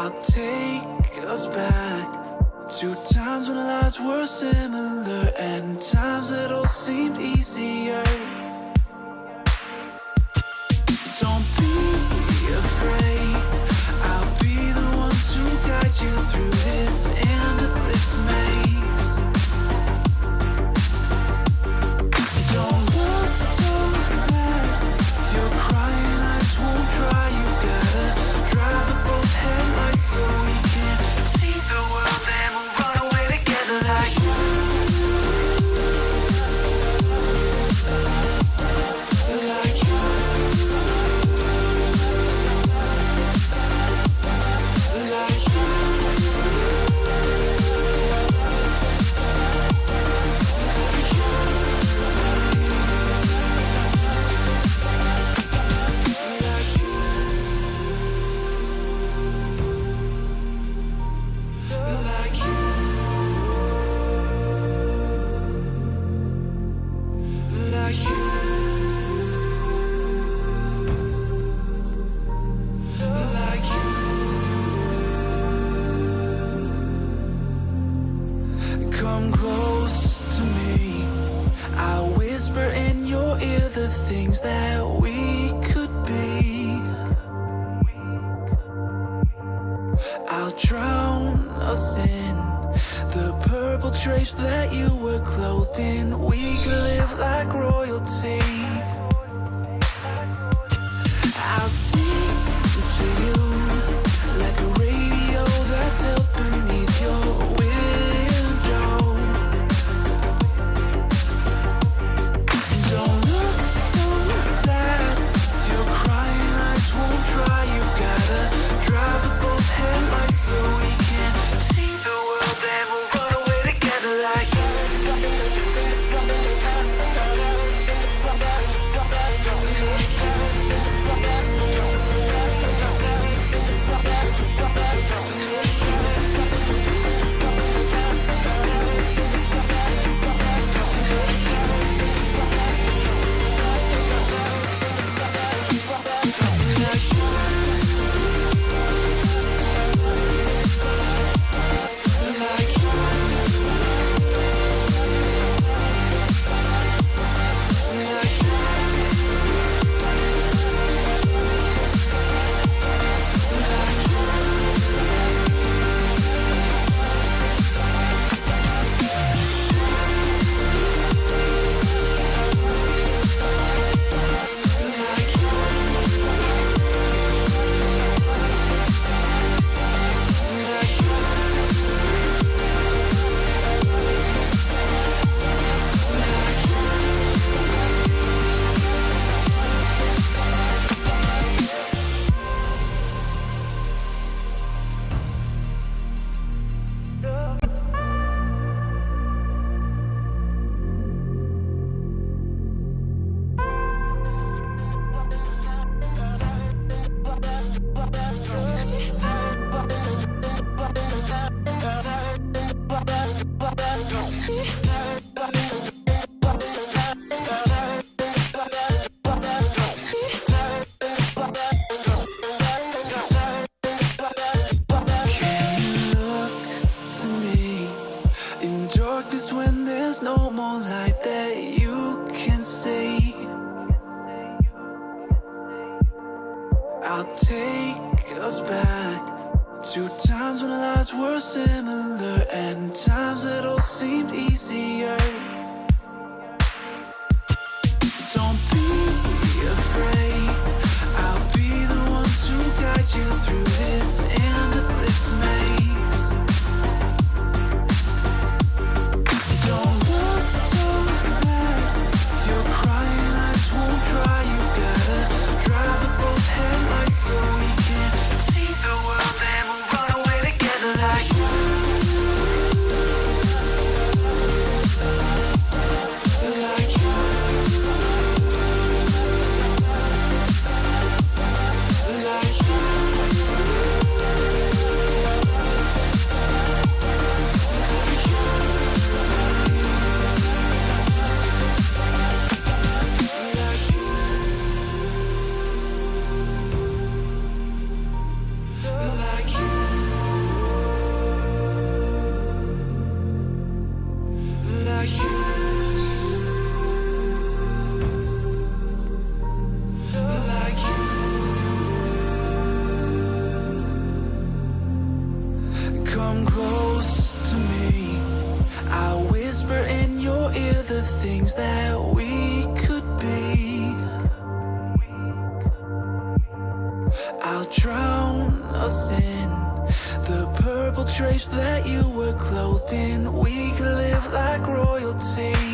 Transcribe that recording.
I'll take us back to times when lives were similar and times that all seemed easier. Don't be afraid, I'll be the one to guide you through this endless maze. Don't look so sad, your crying eyes won't dry. You gotta drive with both headlights so we can see the world and we'll run away together like you. Like you. Like you. Come close to me, I'll whisper in your ear the things that we could be. I'll drown us in the purple drapes that you were clothed in. We could live like royalty. I'll sing to you like a radio that's held beneath your window. Don't look so sad, your crying eyes won't dry. You've gotta drive with both headlights so we can see the world and we'll run away together like you. When there's no more light that you can see, I'll take us back to times when lives were similar and times that all seemed easier. Don't be afraid, I'll be the one to guide you through this endless maze. Don't look so sad, your crying eyes won't dry. You gotta drive with both headlights so we can see the world and we'll run away together like you. Like you. place that we could be. I'll drown us in the purple drapes that you were clothed in. We could live like royalty.